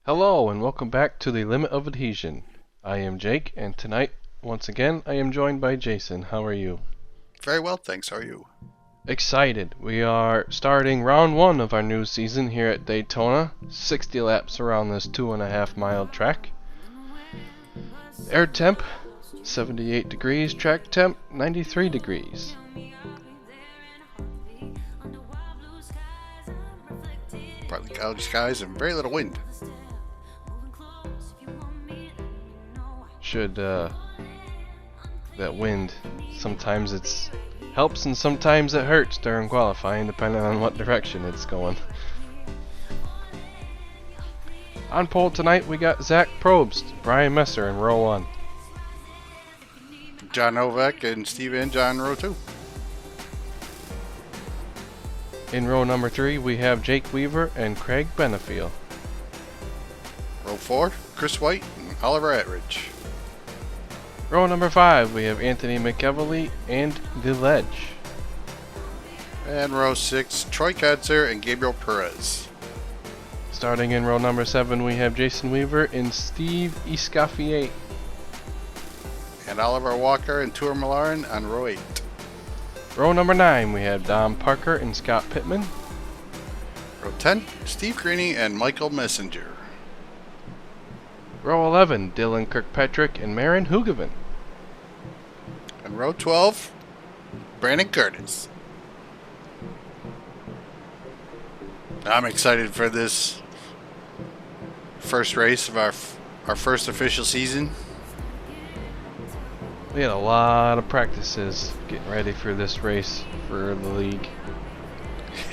Hello and welcome back to the Limit of Adhesion. I am Jake, and tonight, once again, I am joined by Jason. How are you? Very well, thanks. How are you? Excited. We are starting round 1 of our new season here at Daytona. 60 laps around this 2.5 mile track. Air temp, 78 degrees. Track temp, 93 degrees. Partly cloudy skies and very little wind. Should, that wind, sometimes it helps and sometimes it hurts during qualifying, depending on what direction it's going. On pole tonight, we got Zach Probst, Brian Messer in row 1. John Novak and Steve John row 2. In row number 3, we have Jake Weaver and Craig Benefiel. Row 4, Chris White and Oliver Attridge. Row number 5, we have Anthony McEvely and The Ledge. And row 6, Troy Katzer and Gabriel Perez. Starting in row number 7, we have Jason Weaver and Steve Escoffier. And Oliver Walker and Tour Millard on row 8. Row number 9, we have Dom Parker and Scott Pittman. Row 10, Steve Greeny and Michael Messenger. Row 11, Dylan Kirkpatrick and Marin Hugevin. And row 12, Brandon Curtis. I'm excited for this first race of our first official season. We had a lot of practices getting ready for this race for the league.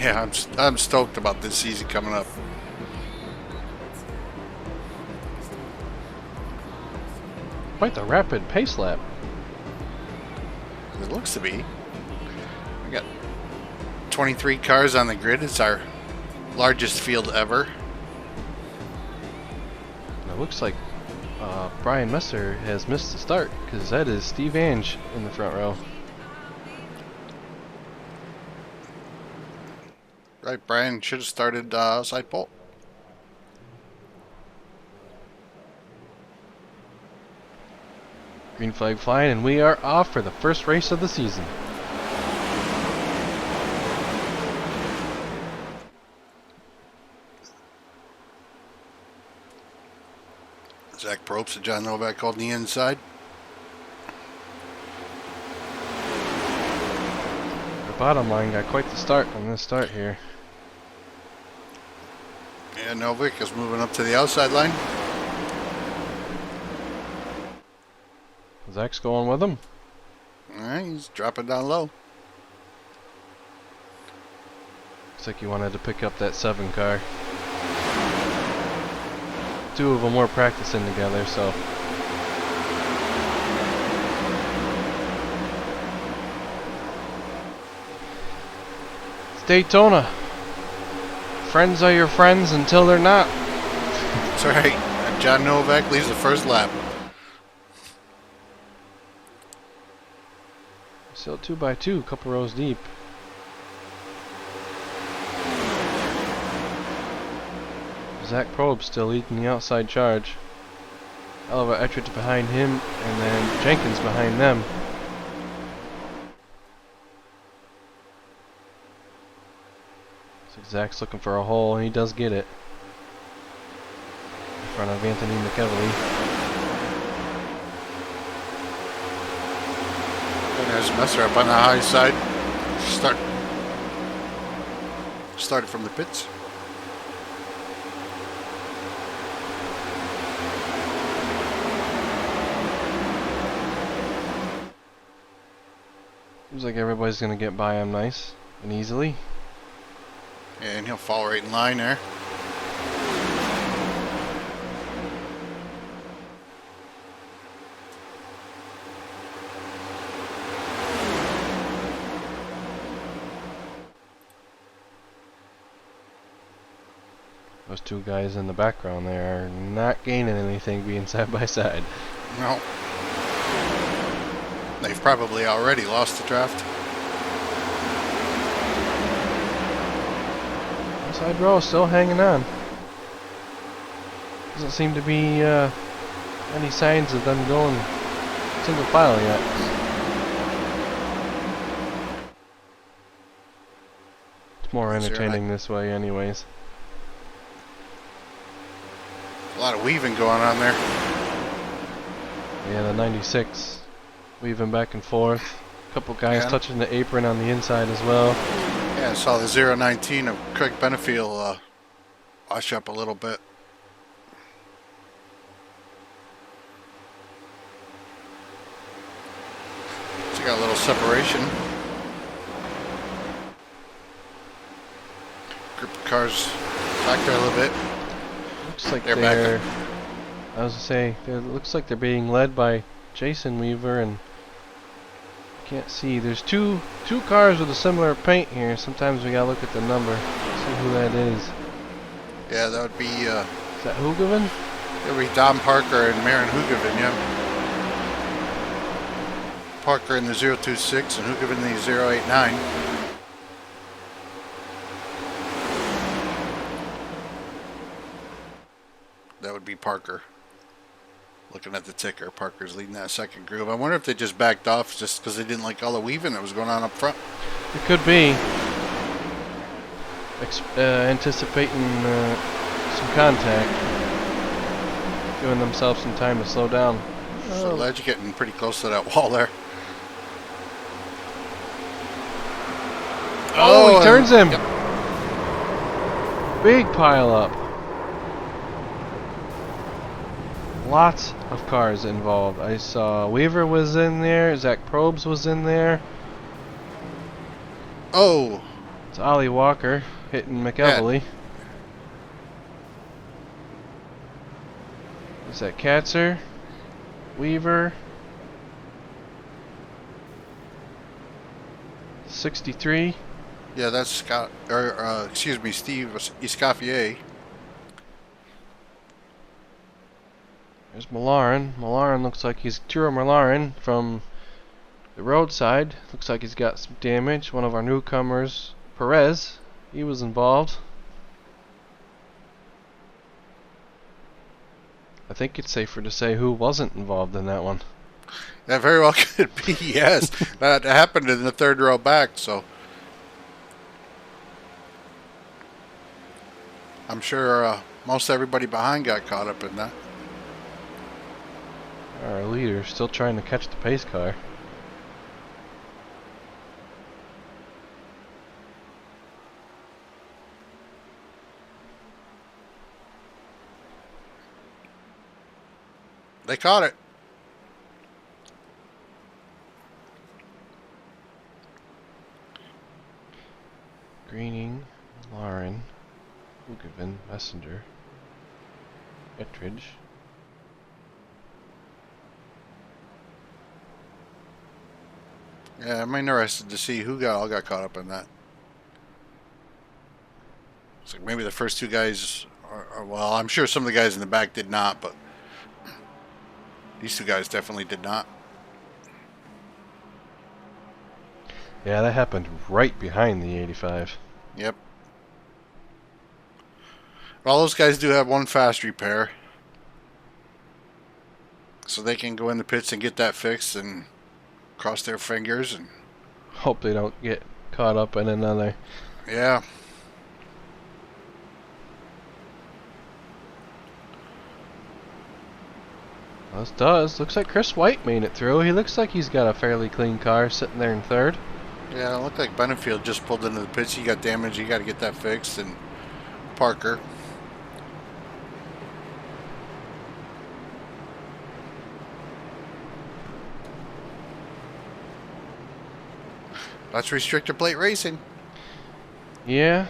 Yeah, I'm stoked about this season coming up. Quite the rapid pace lap. It looks to be. We got 23 cars on the grid. It's our largest field ever. It looks like Brian Messer has missed the start because that is Steve Ange in the front row. Right, Brian should have started side pole. Green flag flying, and we are off for the first race of the season. Zach Probst and John Novak holding the inside. The bottom line got quite the start on this start here. And Novak is moving up to the outside line. Zach's going with him. Alright, he's dropping down low. Looks like he wanted to pick up that 7 car. Two of them were practicing together, so. It's Daytona. Friends are your friends until they're not. That's right. And John Novak leaves the first lap. Still 2x2, a couple rows deep. Zach Probst still leading the outside charge. Oliver Attridge behind him, and then Jenkins behind them. So Zach's looking for a hole, and he does get it. In front of Anthony McEvely. And there's Messer up on the high side. Started from the pits. Seems like everybody's going to get by him nice and easily. And he'll fall right in line there. Those two guys in the background there are not gaining anything being side by side. No. They've probably already lost the draft. Inside row still hanging on. Doesn't seem to be any signs of them going single file yet. It's more entertaining this way anyways. A lot of weaving going on there. Yeah, the 96 weaving back and forth. A couple guys touching the apron on the inside as well. Yeah, I saw the 019 of Craig Benefield wash up a little bit. So you got a little separation. Group of cars back there a little bit. Looks like they're I was gonna say, it looks like they're being led by Jason Weaver, and can't see. There's two cars with a similar paint here. Sometimes we gotta look at the number, see who that is. Yeah, that would be. Is that Hoogoven? It would be Don Parker and Marin Hoogoven, yeah. Parker in the 026 and Hoogoven in the 089. That would be Parker. Looking at the ticker, Parker's leading that second group. I wonder if they just backed off just because they didn't like all the weaving that was going on up front. It could be. Anticipating some contact. Giving themselves some time to slow down. So glad you're getting pretty close to that wall there. Oh, he turns him. Yep. Big pile up. Lots of cars involved. I saw Weaver was in there, Zach Probst was in there. Oh! It's Ollie Walker hitting McEvely. Is that Katzer? Weaver? 63? Yeah, that's Scott, or excuse me, Steve Escoffier. There's Millaren. Millaren looks like he's Turo Millaren from the roadside. Looks like he's got some damage. One of our newcomers, Perez, he was involved. I think it's safer to say who wasn't involved in that one. That very well could be, yes. That happened in the third row back, so I'm sure most everybody behind got caught up in that. Our leader still trying to catch the pace car. They caught it. Greening, Lauren, Hoogoven, Messenger, Ettridge. Yeah, I'm interested to see who all got caught up in that. It's like maybe the first two guys, well, I'm sure some of the guys in the back did not, but these two guys definitely did not. Yeah, that happened right behind the 85. Yep. All those guys do have one fast repair, so they can go in the pits and get that fixed and cross their fingers and hope they don't get caught up in another. Yeah. This does. Looks like Chris White made it through. He looks like he's got a fairly clean car sitting there in third. Yeah, it looked like Benefield just pulled into the pits. He got damaged. He got to get that fixed. And Parker. That's restrictor plate racing. Yeah.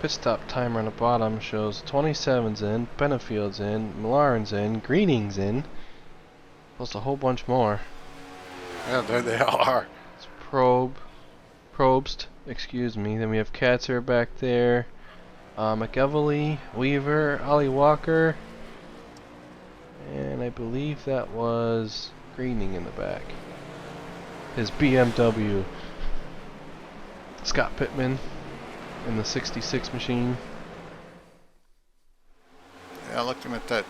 Pit stop timer on the bottom shows 27's in, Benefield's in, Millaren's in, Greening's in, plus a whole bunch more. Yeah, there they are. It's Probst, excuse me. Then we have Katzer back there, McEvely, Weaver, Ollie Walker, and I believe that was Greening in the back. His BMW. Scott Pittman in the 66 machine. Yeah, looking at that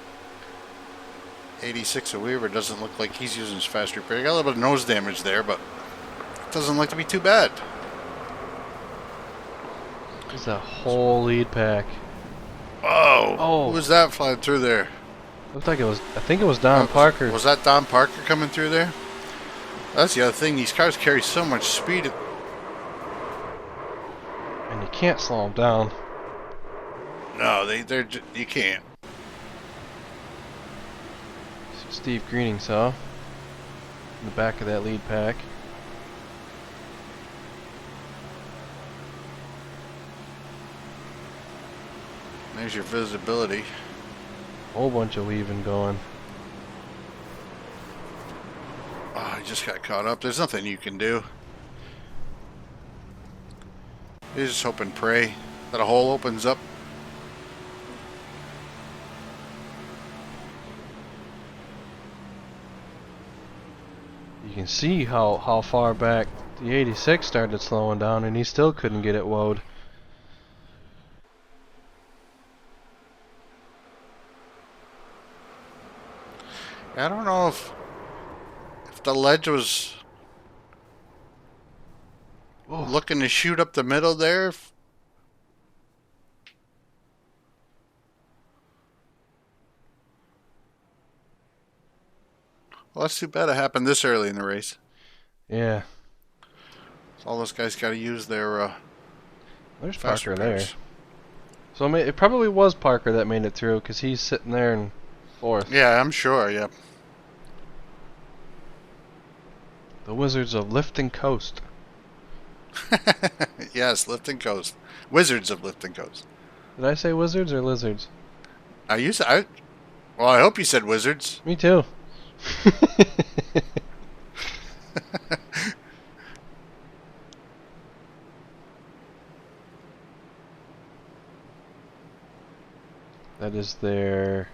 86 of Weaver, doesn't look like he's using his fast repair. He got a little bit of nose damage there, but it doesn't look to be too bad. There's a whole lead pack. Oh, who was that flying through there? Looked like it was, I think it was Don Parker. Was that Don Parker coming through there? That's the other thing. These cars carry so much speed. And you can't slow them down. No, you can't. Steve Greening saw in the back of that lead pack. There's your visibility. Whole bunch of weaving going. Oh, I just got caught up. There's nothing you can do. You just hope and pray that a hole opens up. You can see how far back the 86 started slowing down, and he still couldn't get it woed. I don't know if the ledge was looking to shoot up the middle there. Well, that's too bad it happened this early in the race. Yeah. So all those guys got to use their There's fast Parker repairs. there. So I mean, it probably was Parker that made it through, because he's sitting there in fourth. Yeah, I'm sure, yeah. The Wizards of Lift and Coast. Yes, Lift and Coast. Wizards of Lift and Coast. Did I say Wizards or Lizards? Well, I hope you said Wizards. Me too. That is their...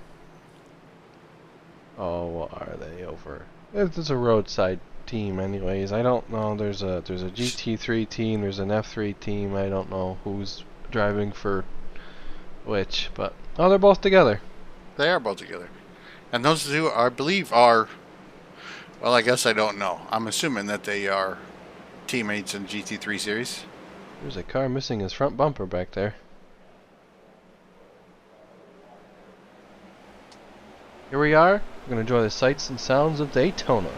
Oh, what are they over? It's a roadside team anyways. I don't know. There's a GT3 team, there's an F3 team. I don't know who's driving for which, but they're both together. They are both together. And those two, I believe, are... Well, I guess I don't know. I'm assuming that they are teammates in GT3 series. There's a car missing his front bumper back there. Here we are. We're going to enjoy the sights and sounds of Daytona.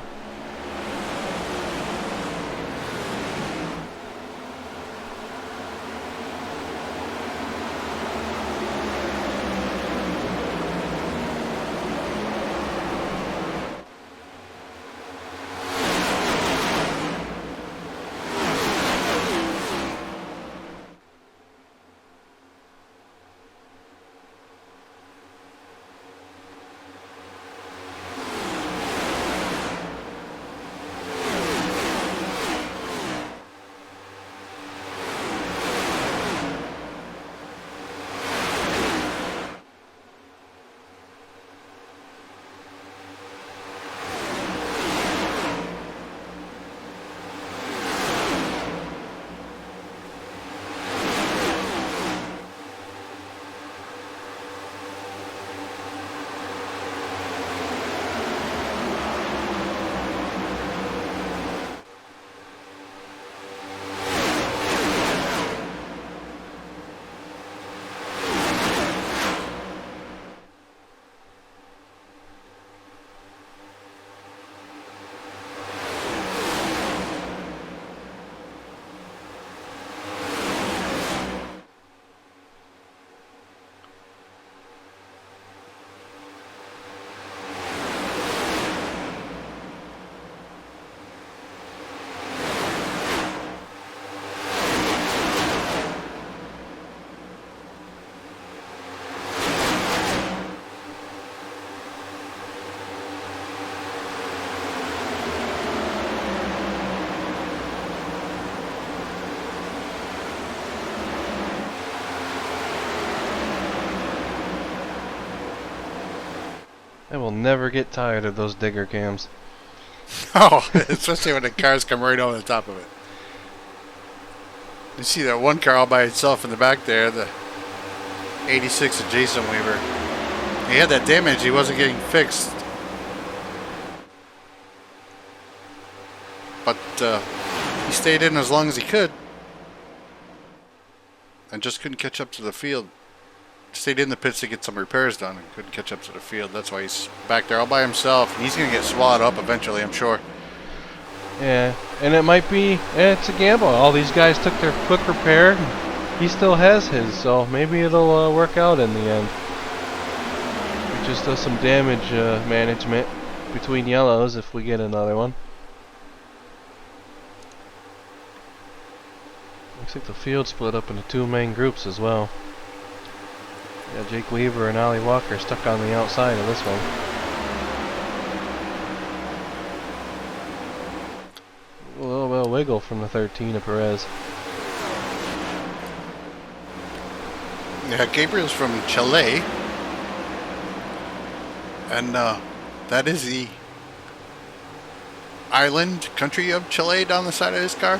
I will never get tired of those digger cams. Oh, especially when the cars come right over the top of it. You see that one car all by itself in the back there, the 86 of Jason Weaver. He had that damage. He wasn't getting fixed. But he stayed in as long as he could. And just couldn't catch up to the field. Stayed in the pits to get some repairs done and couldn't catch up to the field. That's why he's back there all by himself. He's going to get swallowed up eventually, I'm sure. Yeah, and it might be, it's a gamble. All these guys took their quick repair. He still has his, so maybe it'll work out in the end. We just does some damage management between yellows if we get another one. Looks like the field split up into two main groups as well. Yeah, Jake Weaver and Ollie Walker stuck on the outside of this one. A little bit of wiggle from the 13 of Perez. Yeah, Gabriel's from Chile. And that is the island country of Chile down the side of his car.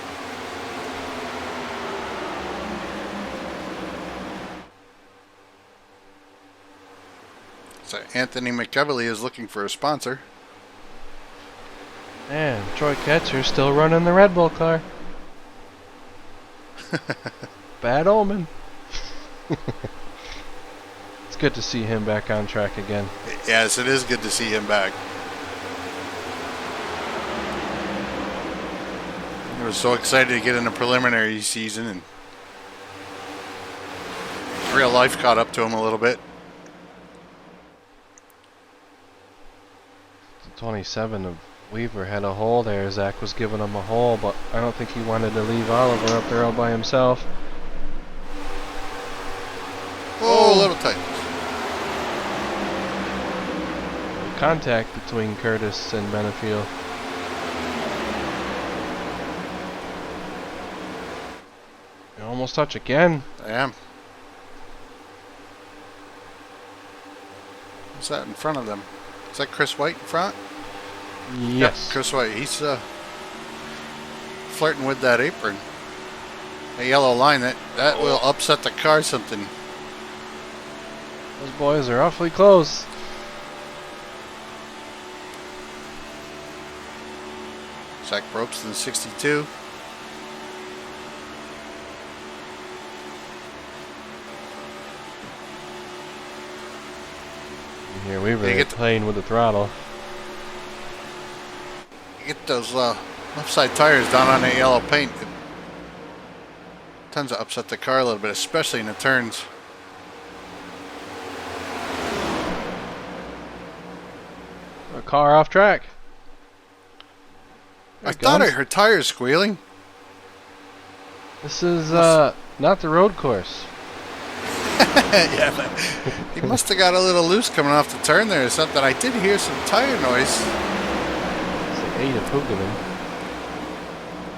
So Anthony McEvely is looking for a sponsor. And Troy Ketcher's still running the Red Bull car. Bad omen. It's good to see him back on track again. Yes, it is good to see him back. I was so excited to get in the preliminary season, and real life caught up to him a little bit. 27 of Weaver had a hole there. Zach was giving him a hole, but I don't think he wanted to leave Oliver up there all by himself. Oh, a little tight. Contact between Curtis and Benefield. You almost touch again. I am. What's that in front of them? Is that Chris White in front? Yes. Yep, Chris White. He's flirting with that apron. A yellow line that will upset the car something. Those boys are awfully close. Zach Brooks in 62. Here we were playing with the throttle. You get those left side tires down on that yellow paint. It tends to upset the car a little bit, especially in the turns. A car off track. I thought I heard tires squealing. This is not the road course. Yeah, but he must have got a little loose coming off the turn there or something. I did hear some tire noise. It's like 8 of Pugaman.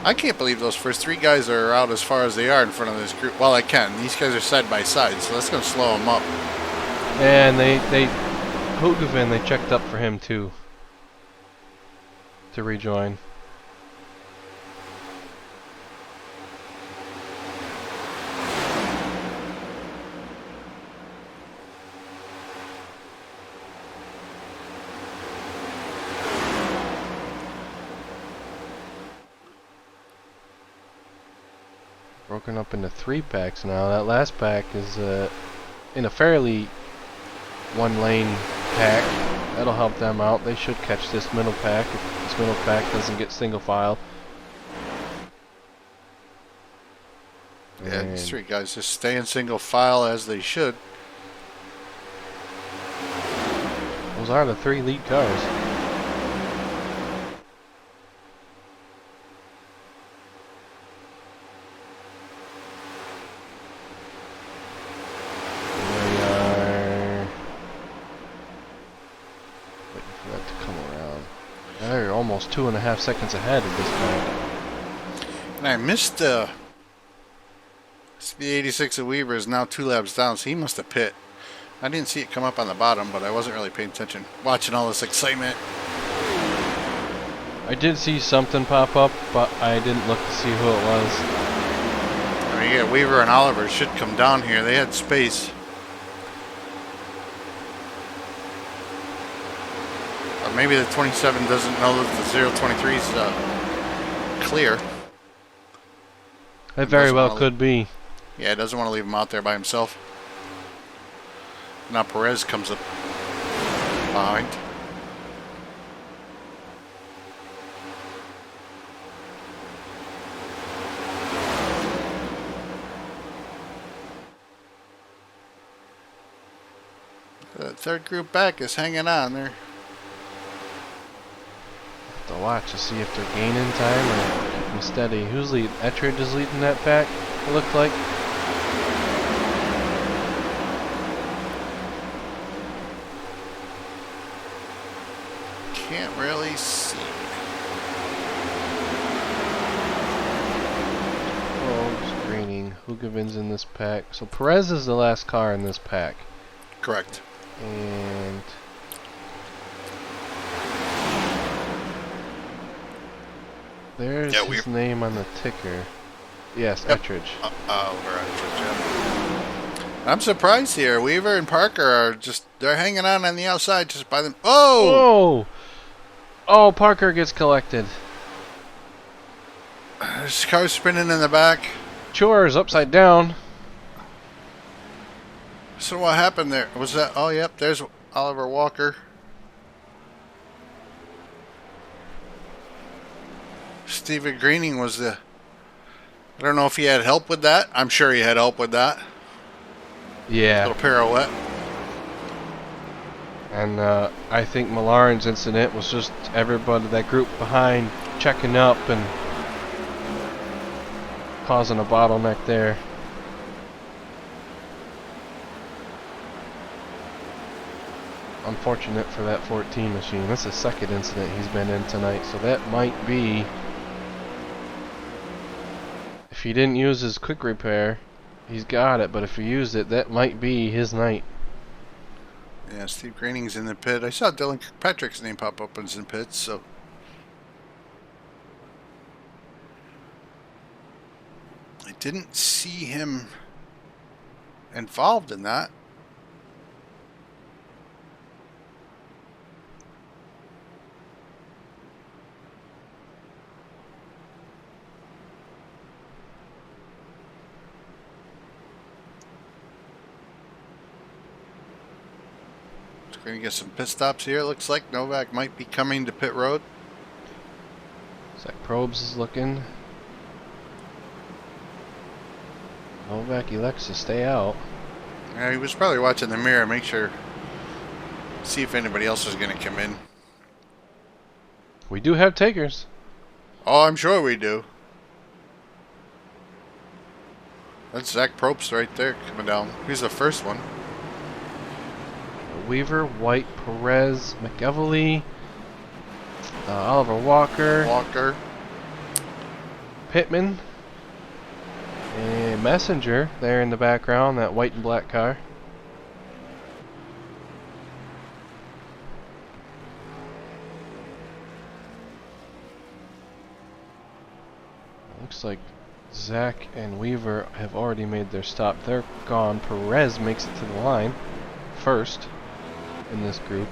I can't believe those first three guys are out as far as they are in front of this group. Well, I can. These guys are side by side, so that's going to slow them up. And Pugaman, they checked up for him too. To rejoin. Broken up into 3 packs now. That last pack is in a fairly one-lane pack. That'll help them out. They should catch this middle pack if this middle pack doesn't get single file. Yeah, these three guys just stay in single file as they should. Those are the 3 lead cars. They're almost 2.5 seconds ahead of this pack. And I missed the 86 of Weaver is now 2 laps down, so he must have pit. I didn't see it come up on the bottom, but I wasn't really paying attention. Watching all this excitement. I did see something pop up, but I didn't look to see who it was. I mean, yeah, Weaver and Oliver should come down here. They had space. Or maybe the 27 doesn't know that the 023 is clear. That very well could be. Yeah, it doesn't want to leave him out there by himself. Now Perez comes up behind. The third group back is hanging on there. Have to watch to see if they're gaining time or keeping steady. Who's leading? Ettridge is leading that pack, it looked like. Can't really see. Oh, it's greening. Hoogavin's in this pack. So Perez is the last car in this pack. Correct. And there's his name on the ticker. Yes, yep. Ettridge. We're Ettridge, yeah. I'm surprised here. Weaver and Parker are they're hanging on the outside just by them. Oh! Oh, Parker gets collected. There's cars spinning in the back. Chores upside down. So what happened there? Was that? Oh, yep. There's Oliver Walker. Stephen Greening was the. I don't know if he had help with that. I'm sure he had help with that. Yeah. Little pirouette. And I think Millaren's incident was just everybody, that group behind, checking up and causing a bottleneck there. Unfortunate for that 14 machine. That's the second incident he's been in tonight, so that might be, if he didn't use his quick repair, he's got it, but if he used it, that might be his night. Yeah, Steve Greening's in the pit. I saw Dylan Kirkpatrick's name pop up in the pits, so. I didn't see him involved in that. Going to get some pit stops here. It looks like Novak might be coming to pit road. Zach Probst is looking. Novak elects to stay out. Yeah, he was probably watching the mirror, make sure, see if anybody else is going to come in. We do have takers. Oh, I'm sure we do. That's Zach Probst right there coming down. He's the first one. Weaver, White, Perez, McEvely, Oliver Walker, Pittman, and Messenger there in the background, that white and black car. Looks like Zach and Weaver have already made their stop. They're gone. Perez makes it to the line first in this group.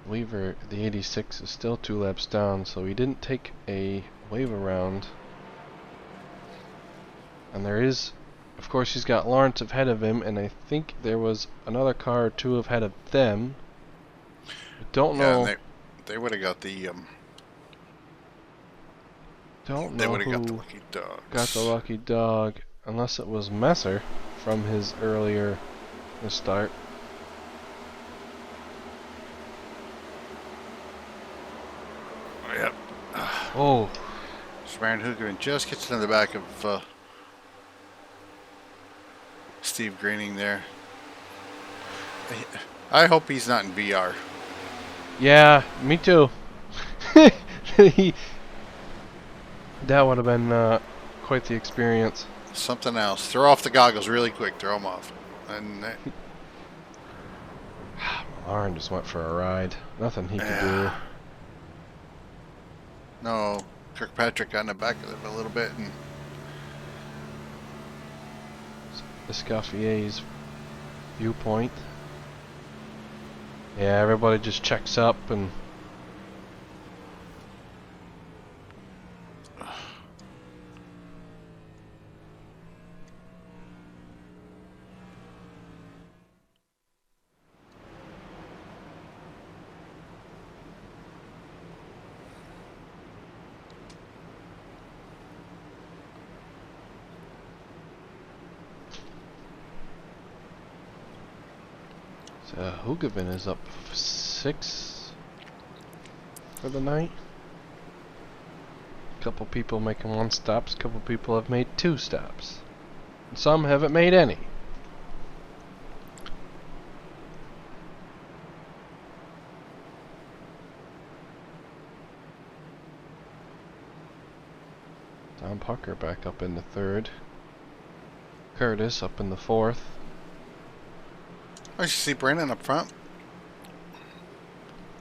Weaver, the 86, is still 2 laps down, so he didn't take a wave around. And there is, of course, he's got Lawrence ahead of him, and I think there was another car or two ahead of them. I don't know. Yeah, they would have got the. Don't they know would have got who the lucky dogs. got the lucky dog, unless it was Messer from his earlier start. Yep. Oh. Ryan Hoogerman just gets in the back of Steve Greening there. I hope he's not in VR. Yeah, me too. That would have been quite the experience. Something else. Throw off the goggles really quick. Throw them off. And Lauren just went for a ride. Nothing he could do. no, Kirkpatrick got in the back of him a little bit, and Escoffier's viewpoint. Yeah, everybody just checks up and Hugavin is up 6 for the night. A couple people making 1 stops, a couple people have made 2 stops. And some haven't made any. Don Pucker back up in the 3rd. Curtis up in the 4th. I should see Brandon up front.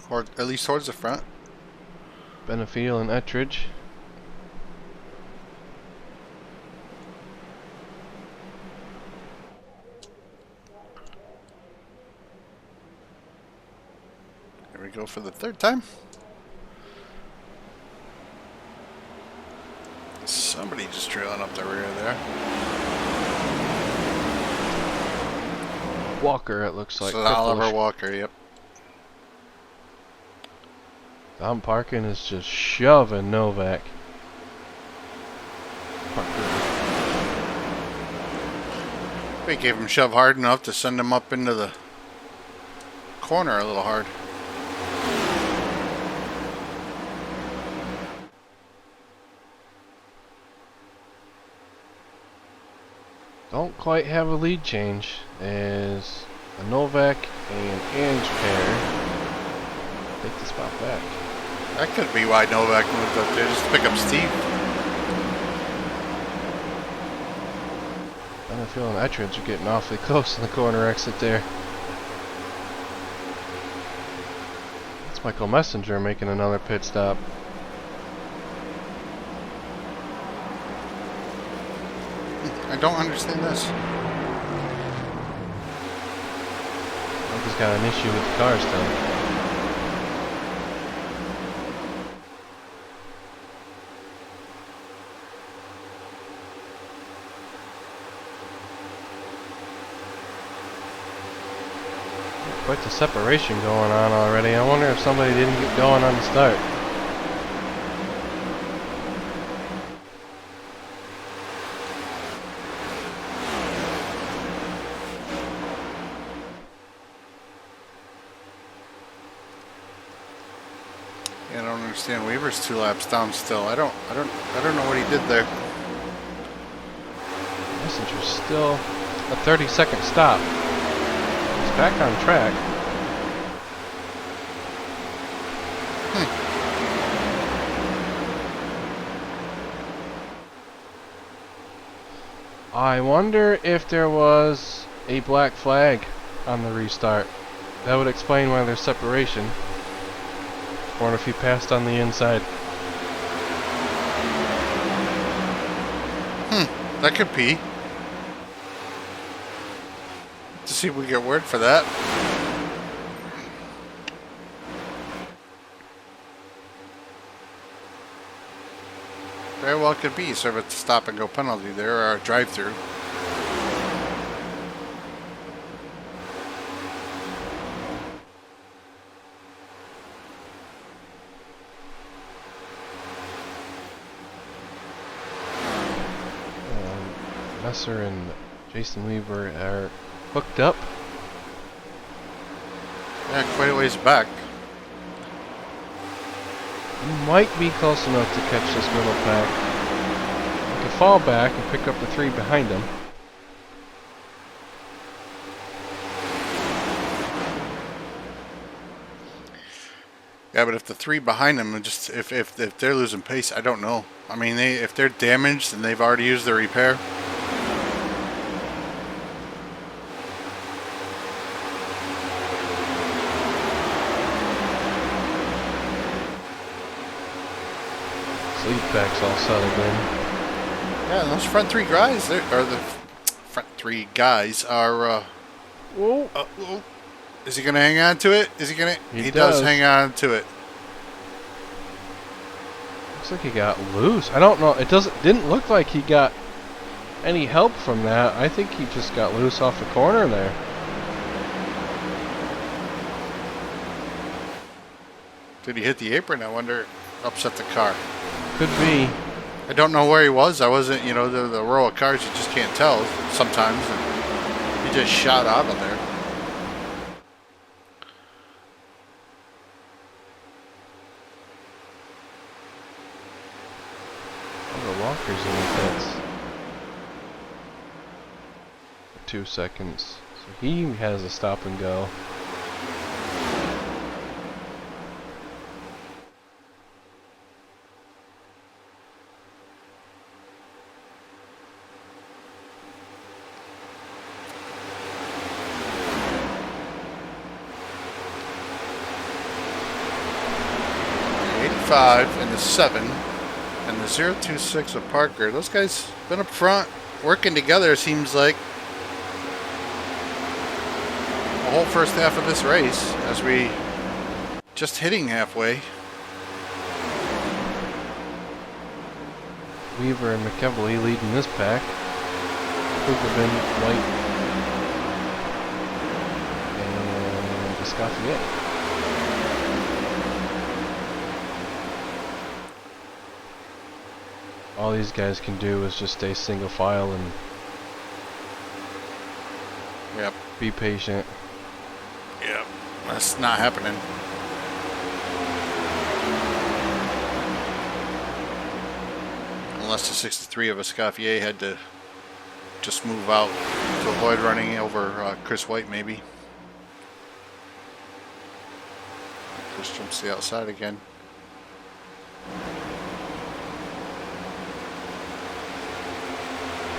Or at least towards the front. Benefiel and Ettridge. Here we go for the 3rd time. Somebody just trailing up the rear there. Walker, it looks like. So Oliver Walker, yep. Don Parkin is just shoving Novak. We gave him shove hard enough to send him up into the corner a little hard. Don't quite have a lead change as a Novak and Ange pair take the spot back. That could be why Novak moved up there, just to pick up Steve. Benefiel and Ettridge are getting awfully close in the corner exit there. That's Michael Messenger making another pit stop. I don't understand this. I think he's got an issue with the car still. Quite the separation going on already. I wonder if somebody didn't get going on the start. Yeah, I don't understand. Weaver's 2 laps down still. I don't know what he did there. Messenger's still a 30-second stop. He's back on track. I wonder if there was a black flag on the restart. That would explain why there's separation. Or if he passed on the inside. That could be. To see if we get word for that. Very well could be. Serve a stop and go penalty there, or a drive-through. Messer and Jason Weaver are hooked up. Yeah, quite a ways back. You might be close enough to catch this middle pack. You can fall back and pick up the 3 behind him. Yeah, but if the 3 behind them, if they're losing pace, I don't know. I mean, if they're damaged and they've already used their repair, lead pack's all settled in. Yeah, those front three guys, or the front three guys are. Whoa! Whoa. Is he gonna hang on to it? Is he gonna? He does hang on to it. Looks like he got loose. I don't know. It didn't look like he got any help from that. I think he just got loose off the corner there. Did he hit the apron? I wonder. Upset the car. Could be. I don't know where he was. I wasn't, you know, the row of cars, you just can't tell sometimes. And he just shot out of there. Oh, the Walker's in the pits. For 2 seconds. So he has a stop and go. And the 7 and the 026 of Parker. Those guys been up front working together, seems like, the whole first half of this race, as we just hitting halfway. Weaver and McEvely leading this pack. Cooperman, White, and Escoffier. All these guys can do is just stay single file and be patient. Yep, that's not happening. Unless the 63 of Escoffier had to just move out to avoid running over Chris White, maybe. Chris jumps to the outside again.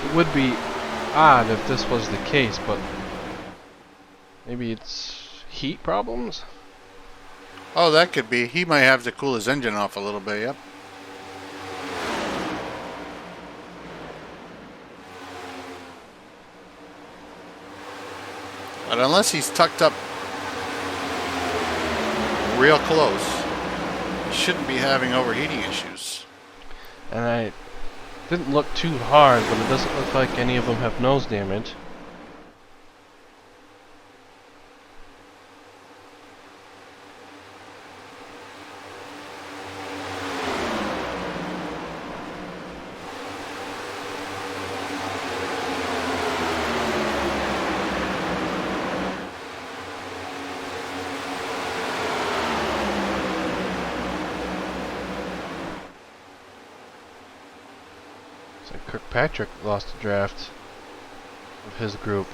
It would be odd if this was the case, but maybe it's heat problems? Oh, that could be. He might have to cool his engine off a little bit, yep. But unless he's tucked up real close, he shouldn't be having overheating issues. And I didn't look too hard, but it doesn't look like any of them have nose damage. Kirkpatrick lost a draft of his group.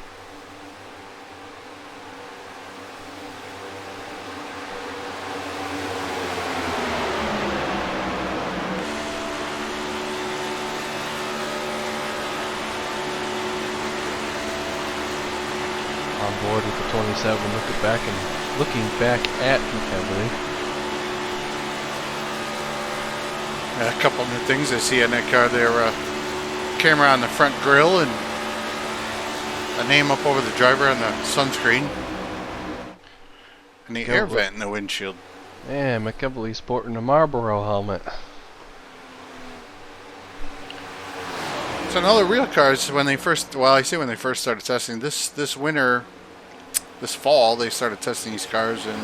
On board with the 27, looking back at McEvely. A couple new things I see in that car there. Camera on the front grille and a name up over the driver on the sunscreen. And the air vent in the windshield. Yeah, McEvely sporting a Marlboro helmet. So now the real cars, when they first, well, I say when they first started testing, this winter, this fall, they started testing these cars and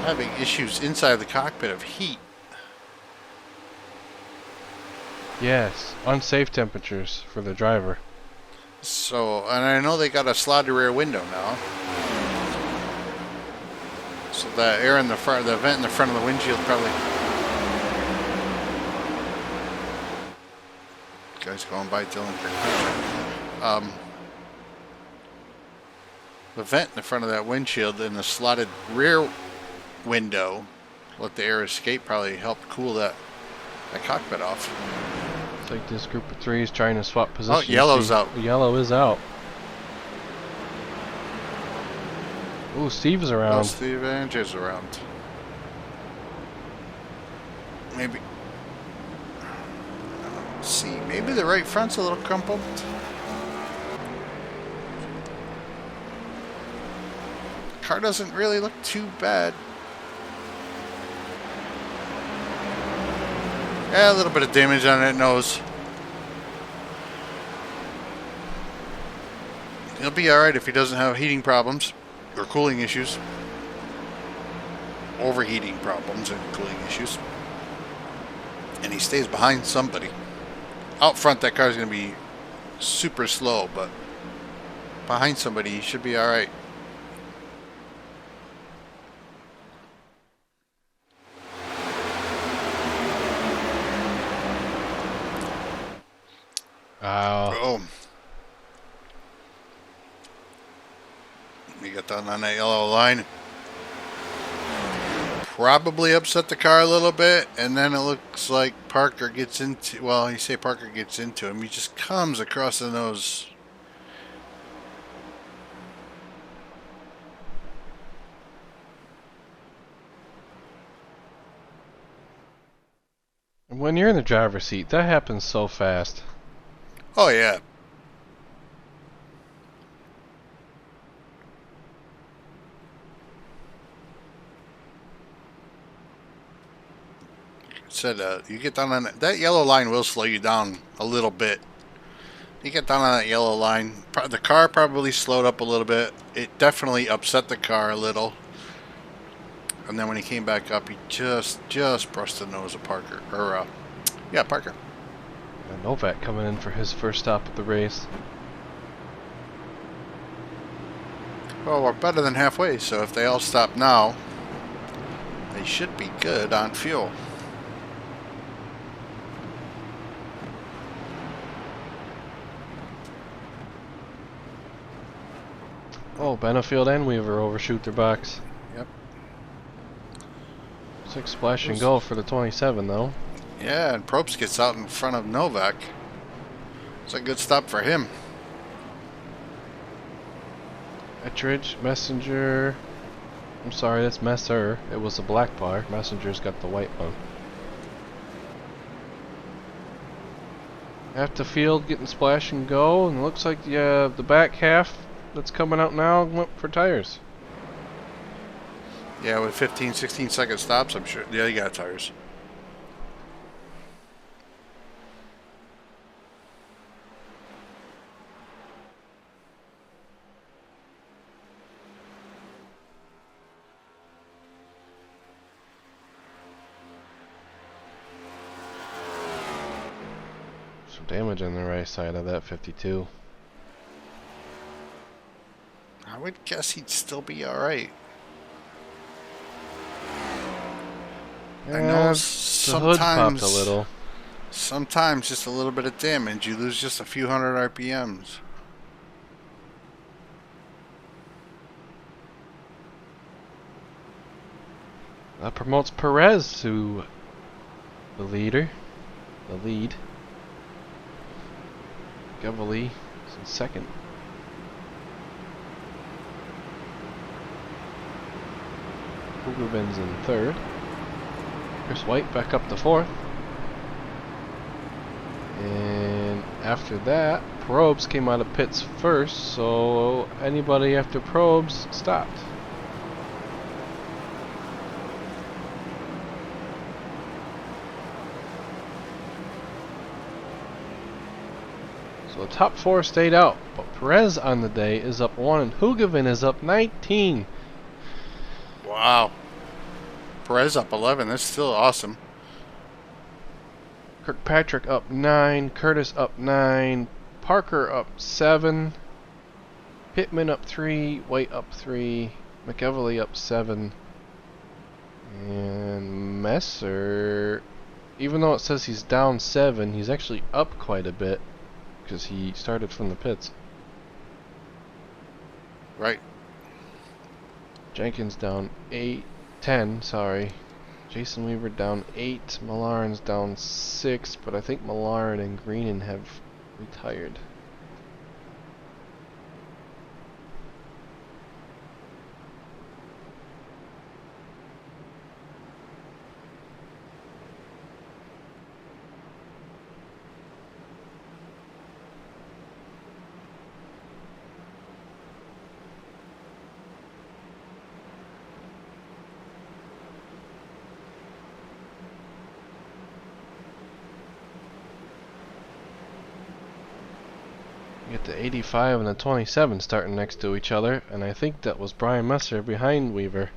having issues inside the cockpit of heat. Yes, unsafe temperatures for the driver. So, and I know they got a slotted rear window now. So the air in the front, the vent in the front of the windshield probably. Guys going by Dylan. The vent in the front of that windshield and the slotted rear window, let the air escape, probably helped cool that cockpit off. Like this group of threes trying to swap positions. Oh, yellow's out. Yellow is out. Ooh, Steve's around. Oh, Steve Andrews around. Maybe. Maybe the right front's a little crumpled. Car doesn't really look too bad. Yeah, a little bit of damage on that nose. He'll be alright if he doesn't have heating problems or cooling issues. Overheating problems and cooling issues. And he stays behind somebody. Out front, that car's going to be super slow, but behind somebody, he should be alright. Wow. Oh. He got down on that yellow line. Probably upset the car a little bit, and then it looks like Parker gets into, well, you say Parker gets into him, he just comes across the nose. When you're in the driver's seat, that happens so fast. Oh yeah. Said you get down on that yellow line will slow you down a little bit. You get down on that yellow line, the car probably slowed up a little bit. It definitely upset the car a little. And then when he came back up, he just brushed the nose of Parker, or yeah, Parker. And Novak coming in for his first stop at the race. Well, we're better than halfway, so if they all stop now, they should be good on fuel. Oh, Benefield and Weaver overshoot their box. Yep. Looks like splash and go for the 27 though. Yeah, and Probst gets out in front of Novak. It's a good stop for him. Ettridge, Messenger. I'm sorry, that's Messer. It was a black bar. Messenger's got the white one. At the field, getting splash and go, and it looks like the back half that's coming out now went for tires. Yeah, with 15, 16-second stops, I'm sure. Yeah, you got tires. Some damage on the right side of that 52. I would guess he'd still be alright. Yeah, I know the hood popped a little. Sometimes just a little bit of damage, you lose just a few hundred RPMs. That promotes Perez to the lead. Gavali is in second. Hugoben's in third. Chris White back up to fourth. And after that, Probst came out of pits first, so anybody after Probst stopped. So the top four stayed out, but Perez on the day is up 1 and Hugoven is up 19. Wow. Perez up 11. That's still awesome. Kirkpatrick up 9, Curtis up 9, Parker up 7, Pittman up 3, White up 3, McEvely up 7, and Messer, even though it says he's down 7, he's actually up quite a bit because he started from the pits. Right. Jenkins down 10, sorry. Jason Weaver down 8, Millarn's down 6, but I think Millarn and Greenan have retired. We get the 85 and the 27 starting next to each other, and I think that was Brian Messer behind Weaver.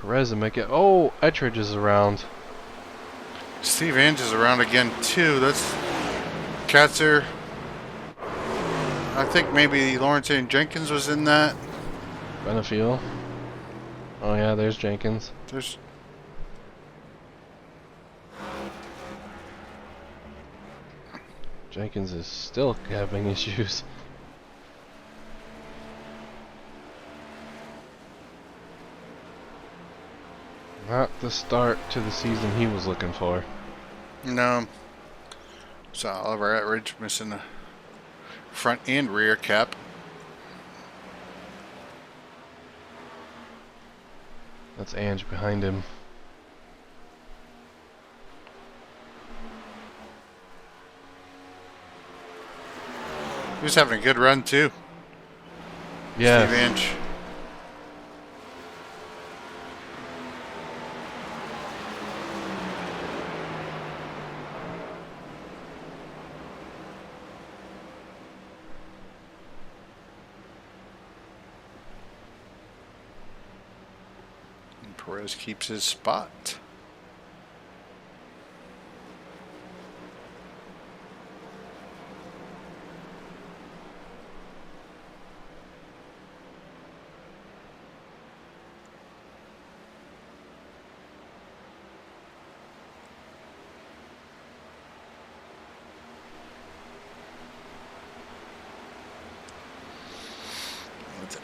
Perez and make it. Oh, Ettridge is around. Steve Ange is around again too. That's Katzer. I think maybe Lawrence and Jenkins was in that. Benefiel. Oh yeah, there's Jenkins. There's Jenkins is still having issues. Not the start to the season he was looking for. no. So Oliver Ettridge missing the front and rear cap. That's Ange behind him. He was having a good run too. Yeah. Steve Ange. And Perez keeps his spot.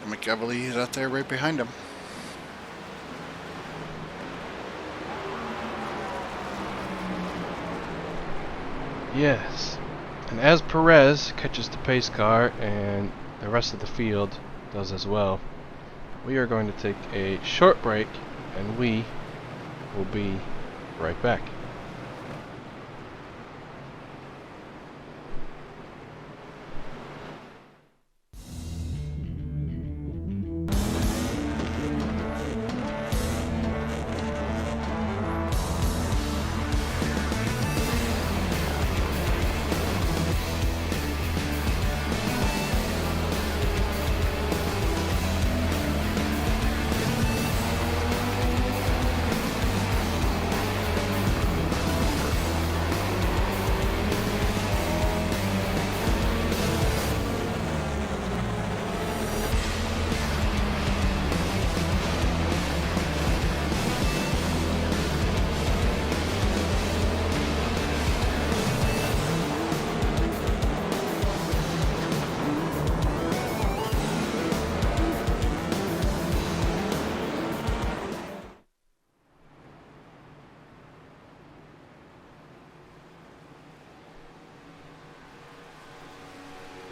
McEvely is out there right behind him. Yes. And as Perez catches the pace car and the rest of the field does as well, we are going to take a short break and we will be right back.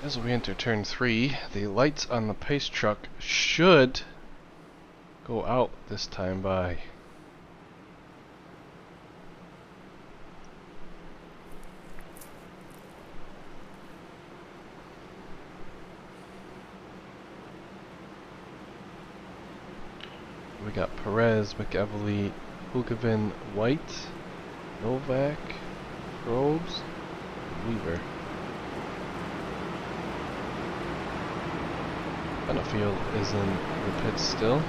As we enter turn 3, the lights on the pace truck should go out this time by. We got Perez, McEvely, Hugavin, White, Novak, Probes, Weaver. Benefield is in the pits still.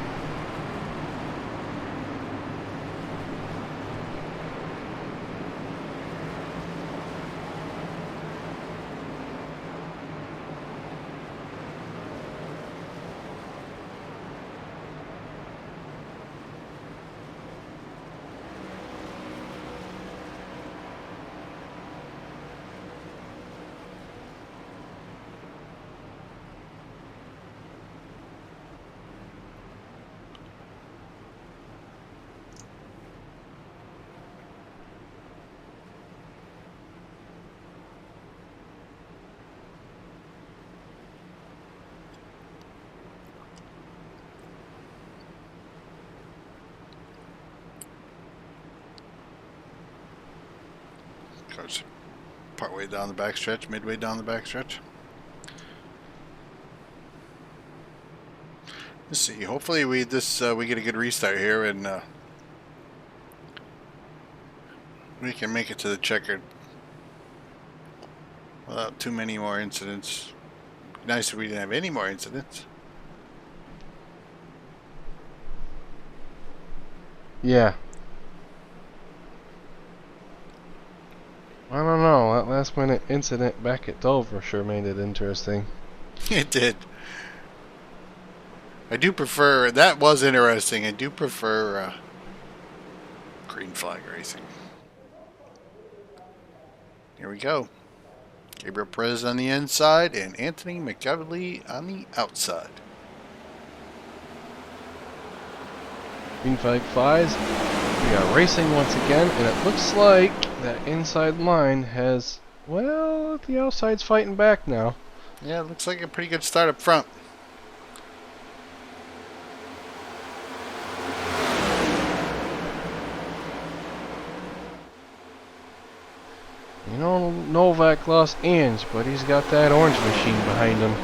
Cars Partway down the backstretch, midway down the backstretch. Let's see. Hopefully we get a good restart here and we can make it to the checkered without too many more incidents. Nice if we didn't have any more incidents. Yeah. I don't know, that last minute incident back at Dover sure made it interesting. It did. I do prefer, that was interesting. I do prefer green flag racing. Here we go. Gabriel Perez on the inside and Anthony McEvely on the outside. Green flag flies. We are racing once again, and it looks like that inside line has, well, the outside's fighting back now. Yeah, it looks like a pretty good start up front. You know, Novak lost Ange, but he's got that orange machine behind him.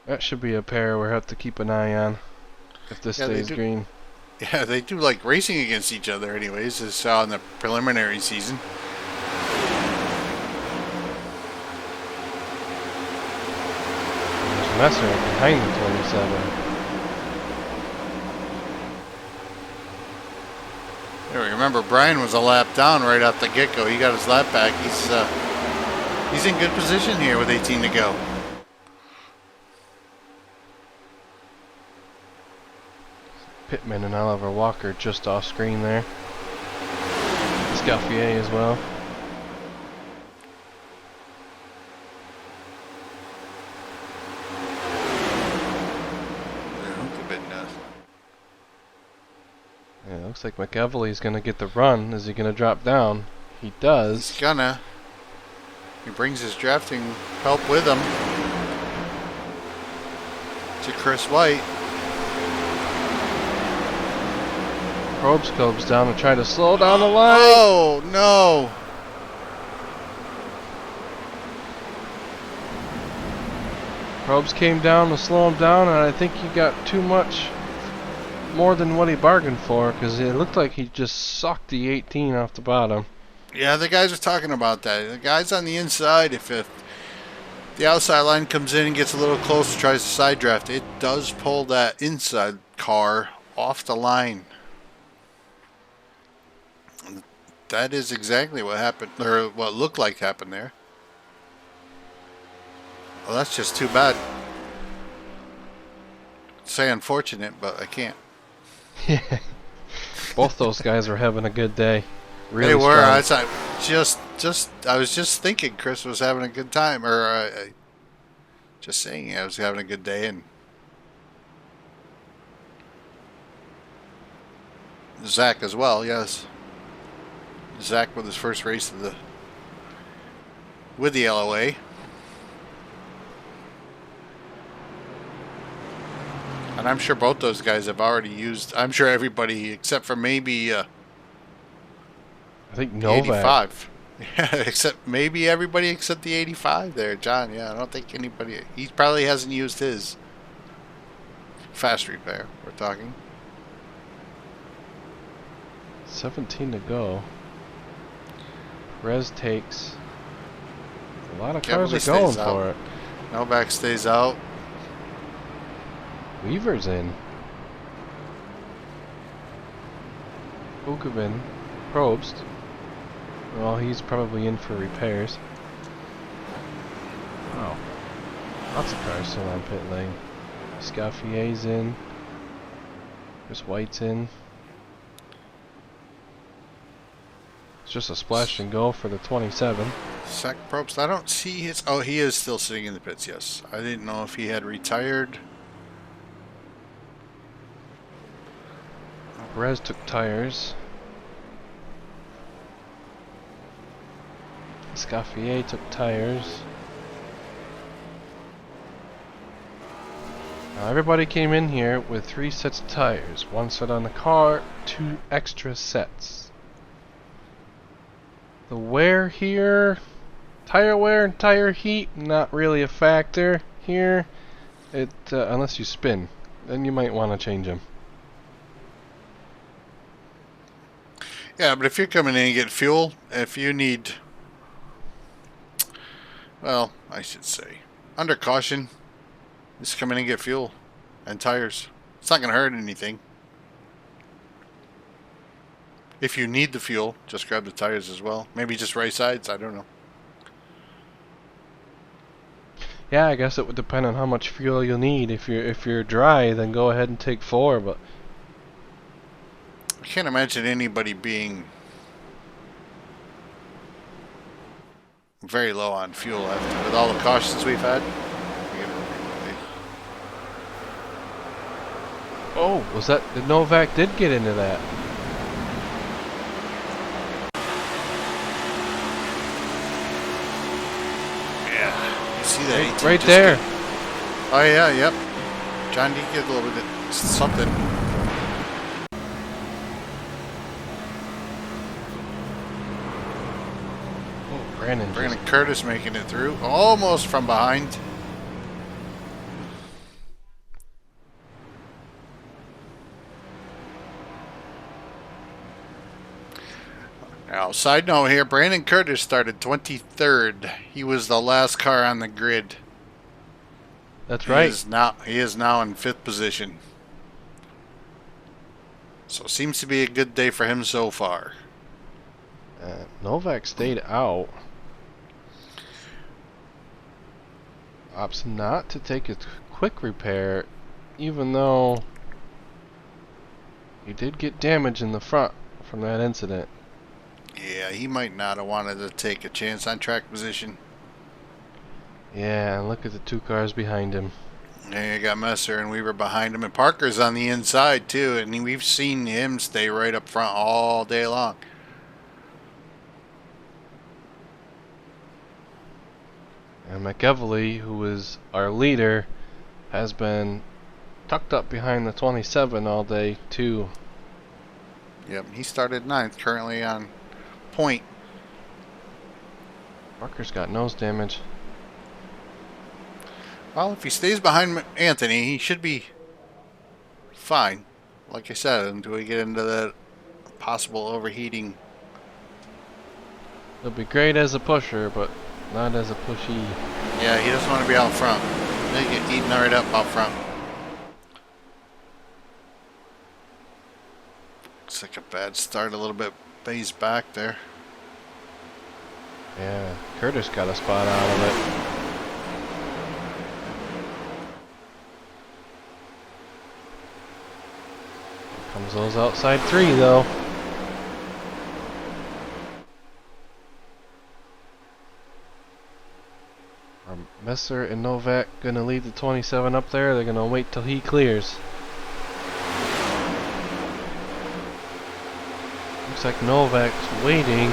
That should be a pair we'll have to keep an eye on if this stays green. Yeah, they do like racing against each other anyways, as saw in the preliminary season. There's Messer behind the 27. Yeah, remember, Brian was a lap down right off the get-go. He got his lap back. He's in good position here with 18 to go. Pittman and Oliver Walker just off screen there. Scaffier as well. Yeah, it looks like McEvely's going to get the run. Is he going to drop down? He does. He's gonna. He brings his drafting help with him. To Chris White. Probst goes down to try to slow down the line. Oh, no. Probst came down to slow him down, and I think he got too much, more than what he bargained for, because it looked like he just sucked the 18 off the bottom. Yeah, the guys are talking about that. The guys on the inside, if the outside line comes in and gets a little close, tries to side draft, it does pull that inside car off the line. That is exactly what happened, or what looked like happened there. Well, that's just too bad. Say unfortunate, but I can't. Yeah. Both those guys were having a good day. Really they were. strong. I was just thinking Chris was having a good time, or just saying I was having a good day, and Zach as well. Yes. Zach with his first race of with the LOA. And I'm sure both those guys have already used, I'm sure everybody except for maybe I think Novak. 85. Yeah, except maybe everybody except the 85 there, John. Yeah, I don't think anybody, he probably hasn't used his fast repair, we're talking. 17 to go. Perez takes. A lot of cars are going for it. Novak stays out. Weaver's in. Bukovic, Probst. Well, he's probably in for repairs. Wow. Lots of cars still on pit lane. Scaffier's in. Chris White's in. It's just a splash and go for the 27. Zach Probst, I don't see his... Oh, he is still sitting in the pits, yes. I didn't know if he had retired. Perez took tires. Scaffier took tires. Now everybody came in here with 3 sets of tires. 1 set on the car, 2 extra sets. The wear here, tire wear and tire heat, not really a factor here. It unless you spin, then you might want to change them. Yeah, but if you're coming in and get fuel, if you need, well, I should say, under caution, just come in and get fuel and tires. It's not going to hurt anything. If you need the fuel, just grab the tires as well. Maybe just right sides, I don't know. Yeah, I guess it would depend on how much fuel you'll need. If you're dry, then go ahead and take 4, but I can't imagine anybody being very low on fuel after with all the cautions we've had. oh, was that the Novak did get into that? Yeah, you see that? Right there. Oh yeah, yep. John did get a little bit of something. Brandon Curtis making it through, almost from behind. Now, side note here, Brandon Curtis started 23rd. He was the last car on the grid. That's right. He is now in 5th position. So seems to be a good day for him so far. Novak stayed out. Opts not to take a quick repair, even though he did get damage in the front from that incident. Yeah, he might not have wanted to take a chance on track position. Yeah, and look at the 2 cars behind him. Yeah, you got Messer and Weaver behind him, and Parker's on the inside too, and we've seen him stay right up front all day long. And McEvely, who is our leader, has been tucked up behind the 27 all day too. Yep, he started 9th, currently on point. Parker's got nose damage. Well, if he stays behind Anthony, he should be fine. Like I said, until we get into that possible overheating. He'll be great as a pusher, but not as a pushy. Yeah, he doesn't want to be out front. They get eaten right up out front. Looks like a bad start, a little bit phased back there. Yeah, Curtis got a spot out of it. Here comes those outside 3 though. Are Messer and Novak gonna leave the 27 up there? They're gonna wait till he clears. Looks like Novak's waiting.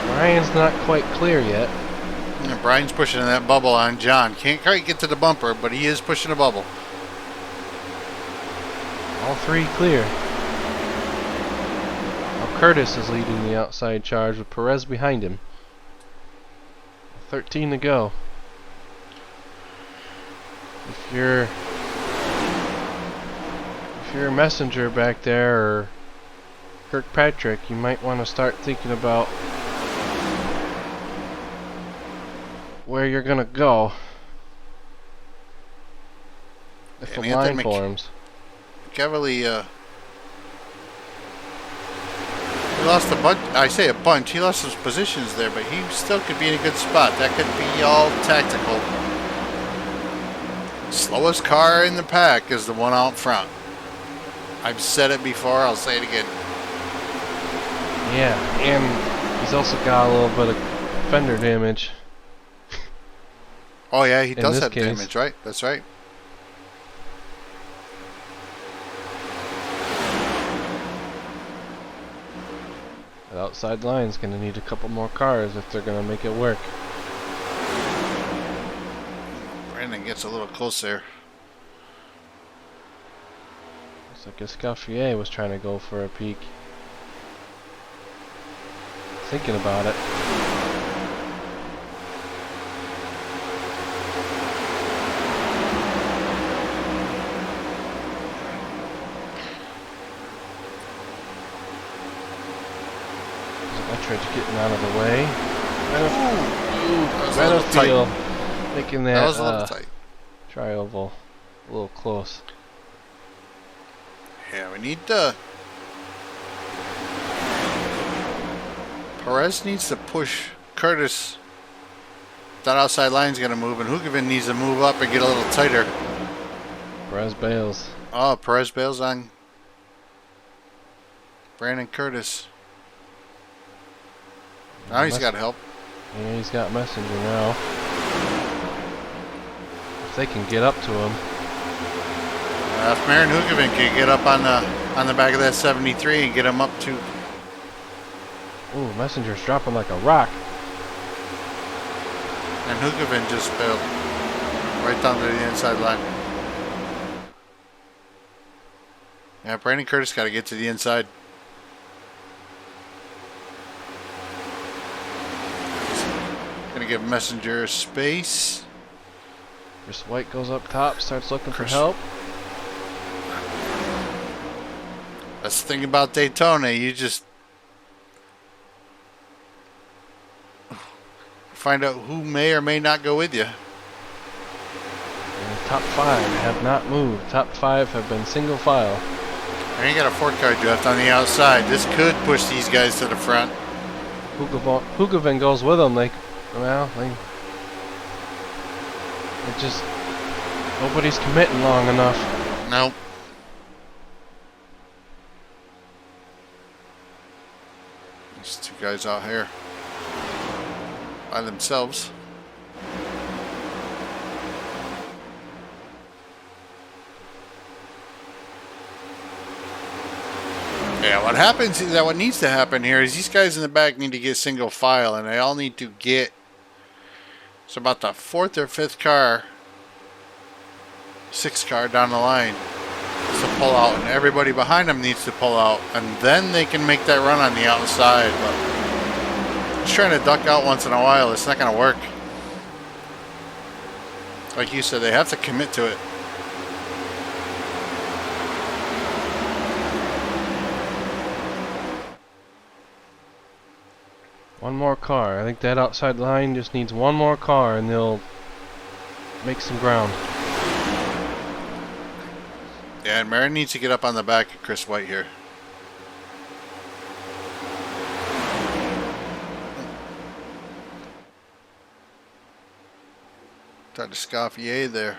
Brian's not quite clear yet. Yeah, Brian's pushing that bubble on John. Can't quite get to the bumper, but he is pushing a bubble. All 3 clear. Now Curtis is leading the outside charge with Perez behind him. 13 to go. If you're a messenger back there or Kirkpatrick, you might want to start thinking about where you're gonna go if the line forms. McEvely, he lost a bunch. I say a bunch. He lost his positions there, but he still could be in a good spot. That could be all tactical. Slowest car in the pack is the one out front. I've said it before. I'll say it again. Yeah, and he's also got a little bit of fender damage. Oh yeah, he does have case. damage, right? That's right. That outside line's gonna need a couple more cars if they're gonna make it work. Brandon gets a little closer. Looks like Escoffier was trying to go for a peek. thinking about it. Etridge getting out of the way. Battlefield making that, was a little tight. tri-oval a little close. Yeah, we need to... Perez needs to push Curtis. That outside line's going to move, and Hoogervin needs to move up and get a little tighter. Perez bails. Oh, Perez bails on Brandon Curtis. Now he's got help. Yeah, he's got Messenger now. If they can get up to him. If Marin Hoogervin can get up on the back of that 73 and get him up to... Ooh, Messenger's dropping like a rock. And Hoogervin just bailed right down to the inside line. Yeah, Brandon Curtis got to get to the inside. Gonna give Messenger space. Chris White goes up top, starts looking for help. That's the thing about Daytona. You just find out who may or may not go with you. And the top 5 have not moved. Top 5 have been single file. And you got a 4-car draft on the outside. This could push these guys to the front. Hoogervin goes with them. They just, nobody's committing long enough. Nope. These two guys out here by themselves. Yeah, what happens is that what needs to happen here is these guys in the back need to get single file, and they all need to get, it's about the 4th or 5th car, 6th car down the line to pull out, and everybody behind them needs to pull out, and then they can make that run on the outside. But just trying to duck out once in a while, it's not going to work. Like you said, they have to commit to it. One more car. I think that outside line just needs one more car and they'll make some ground. Yeah, and Marin needs to get up on the back of Chris White here. Tried to Scaffier there.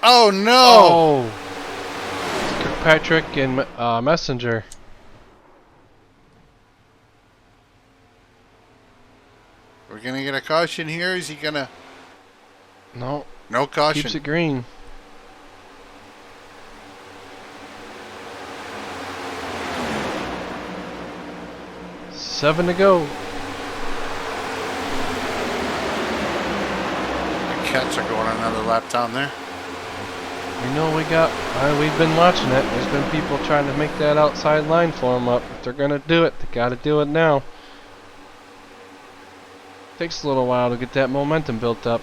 Oh no! Oh! Kirkpatrick and Messenger. We're gonna get a caution here. Is he gonna? No. No caution. Keeps it green. Seven to go. The Cats are going another lap down there. We know we've been watching it. There's been people trying to make that outside line for them up. If they're gonna do it, they gotta do it now. Takes a little while to get that momentum built up.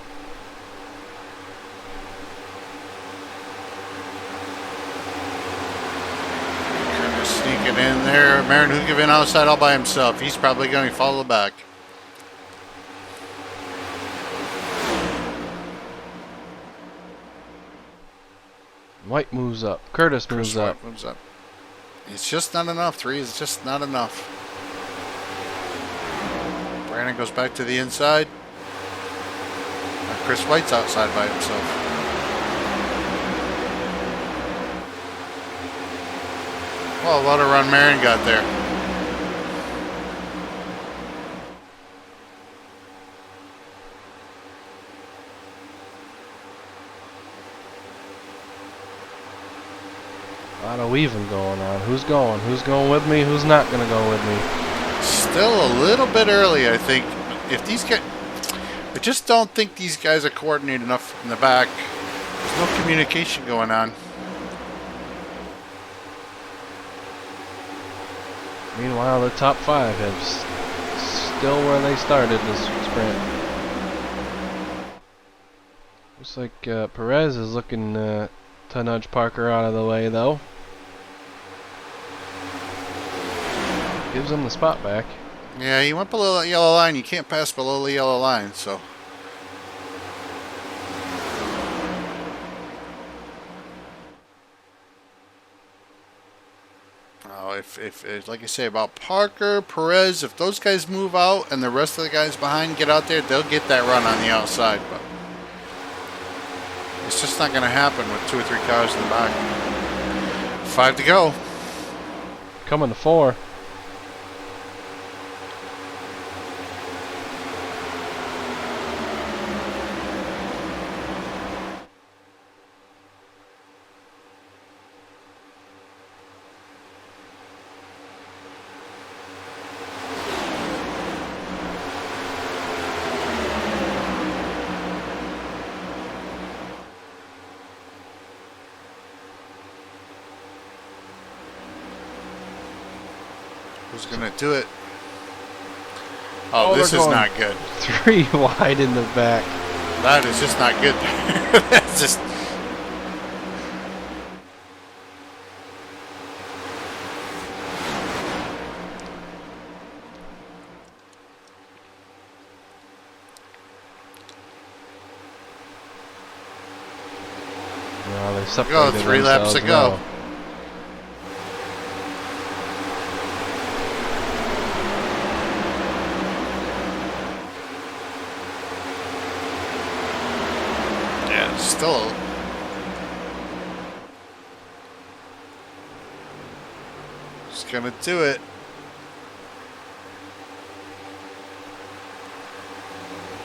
Kind of sneaking in there. Marin Hoogervin outside all by himself. He's probably going to follow back. White moves up. Curtis moves up. Moves up. It's just not enough. 3 is just not enough. Brandon goes back to the inside. And Chris White's outside by himself. Well, what a run Marin got there. A lot of weaving going on. Who's going? Who's going with me? Who's not going to go with me? Still a little bit early, I think. If these guys, I just don't think these guys are coordinated enough in the back. There's no communication going on. Meanwhile, the top 5 have still where they started this sprint. Looks like Perez is looking to nudge Parker out of the way, though. Gives him the spot back. Yeah, he went below that yellow line. You can't pass below the yellow line, so. Oh, if like I say about Parker, Perez, if those guys move out and the rest of the guys behind get out there, they'll get that run on the outside. But it's just not going to happen with 2 or 3 cars in the back. 5 to go. Coming to 4. Who's going to do it? Oh, this is not good. 3 wide in the back. That is just not good. That's just. Well, they separated 3 laps to go. Still. Just gonna do it.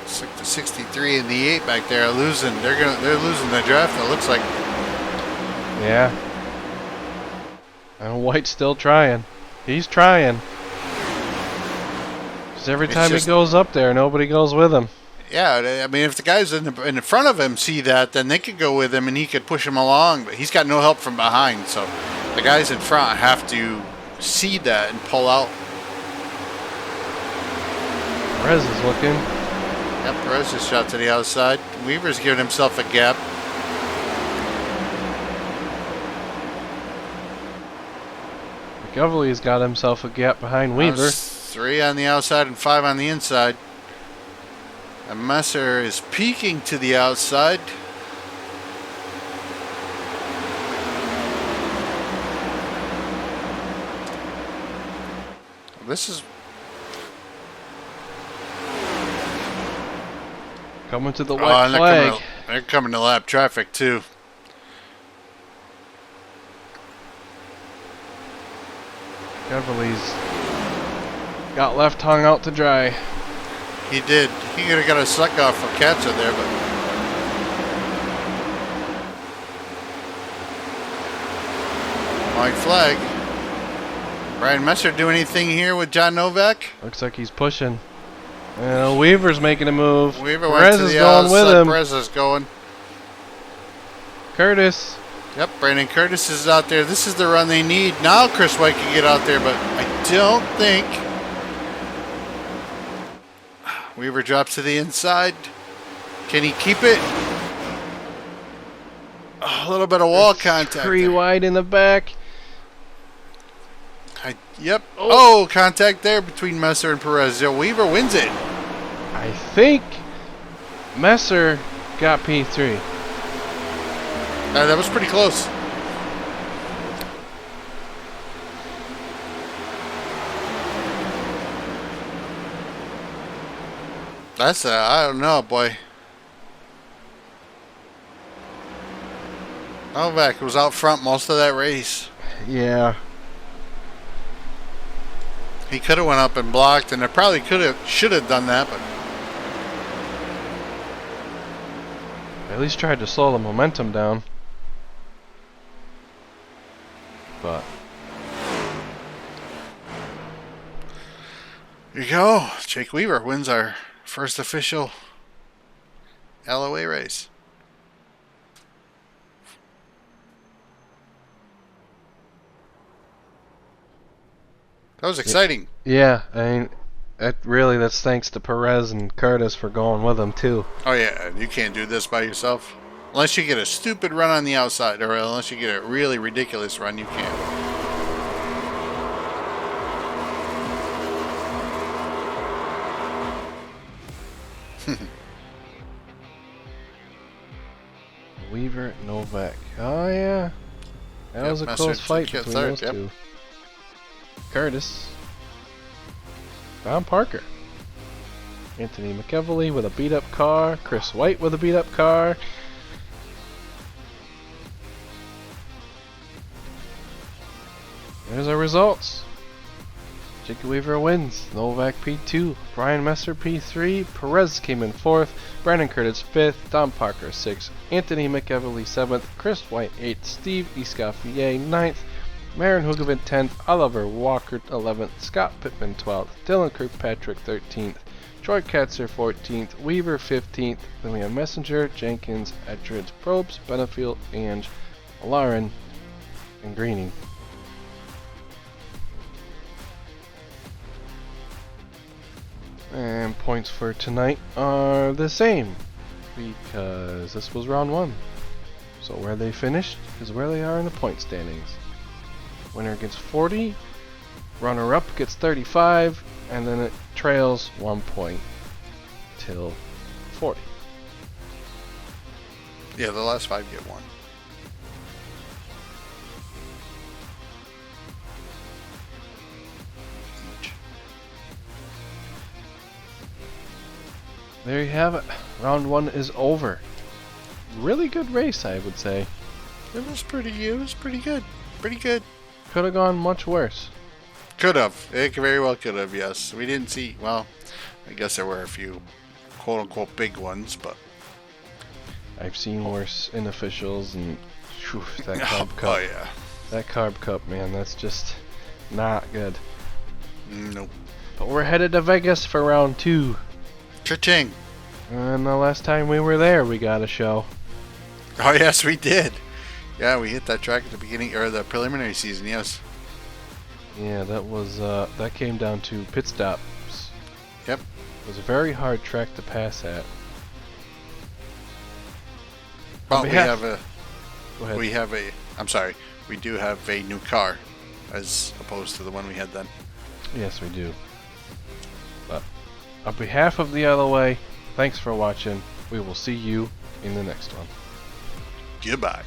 It's like the 63 and the 8 back there are losing. They're losing the draft. It looks like. Yeah. And White's still trying. He's trying. Because every time he goes up there, nobody goes with him. Yeah, I mean, if the guys in the front of him see that, then they could go with him and he could push him along. But he's got no help from behind, so the guys in front have to see that and pull out. Perez is looking. Yep, Perez just shot to the outside. Weaver's giving himself a gap. McEvely's got himself a gap behind Weaver. 3 on the outside and 5 on the inside. And Messer is peeking to the outside. This is coming to the white flag. They're coming to lap traffic too. Beverly's got left hung out to dry. He did. He could have got a suck off for Katza there, but white flag. Brian Messer do anything here with John Novak? Looks like he's pushing. Weaver's making a move. Weaver Perez went to is the going outside. with him. Perez is going. Curtis. Yep, Brandon Curtis is out there. This is the run they need. Now Chris White can get out there, but I don't think. Weaver drops to the inside. Can he keep it? A little bit of wall contact. 3 there. wide in the back. Yep. Oh, contact there between Messer and Perez. Weaver wins it. I think Messer got P3. That was pretty close. I don't know, boy. Novak was out front most of that race. Yeah. He could have went up and blocked, and it probably should have done that, but At least tried to slow the momentum down. But here you go. Jake Weaver wins our first official LOA race. That was exciting. Yeah, I mean, that's thanks to Perez and Curtis for going with him too. Oh yeah, you can't do this by yourself. Unless you get a stupid run on the outside, or unless you get a really ridiculous run, you can't. Weaver, Novak. Oh yeah, that was a close fight between those two. Curtis, Tom Parker, Anthony McEvely with a beat-up car, Chris White with a beat-up car. There's our results. Jake Weaver wins. Novak P2, Brian Messer P3, Perez came in 4th, Brandon Curtis 5th, Tom Parker 6th, Anthony McEvely 7th, Chris White 8th, Steve Escoffier 9th, Marin Hugovic 10th, Oliver Walker 11th, Scott Pittman 12th, Dylan Kirkpatrick 13th, Troy Katzer 14th, Weaver 15th, then we have Messenger, Jenkins, Edridge, Probst, Benefield, Ange, Lauren, and Greening. And points for tonight are the same, because this was round 1. So where they finished is where they are in the point standings. Winner gets 40, runner-up gets 35, and then it trails 1 point till 40. Yeah, the last 5 get 1. There you have it. Round 1 is over. Really good race, I would say. It was pretty good. Pretty good. Could have gone much worse. Could have. It very well could have, yes. We didn't see, well, I guess there were a few quote-unquote big ones, but... I've seen worse in officials, and whew, that Carb Cup. Oh, yeah. That Carb Cup, man, that's just not good. Nope. But we're headed to Vegas for round 2. Cha-ching. And the last time we were there, we got a show. Oh, yes, we did. Yeah, we hit that track at the beginning, or the preliminary season, yes. Yeah, that was, that came down to pit stops. Yep. It was a very hard track to pass at. But we do have a new car, as opposed to the one we had then. Yes, we do. But on behalf of the other way, thanks for watching. We will see you in the next one. Goodbye.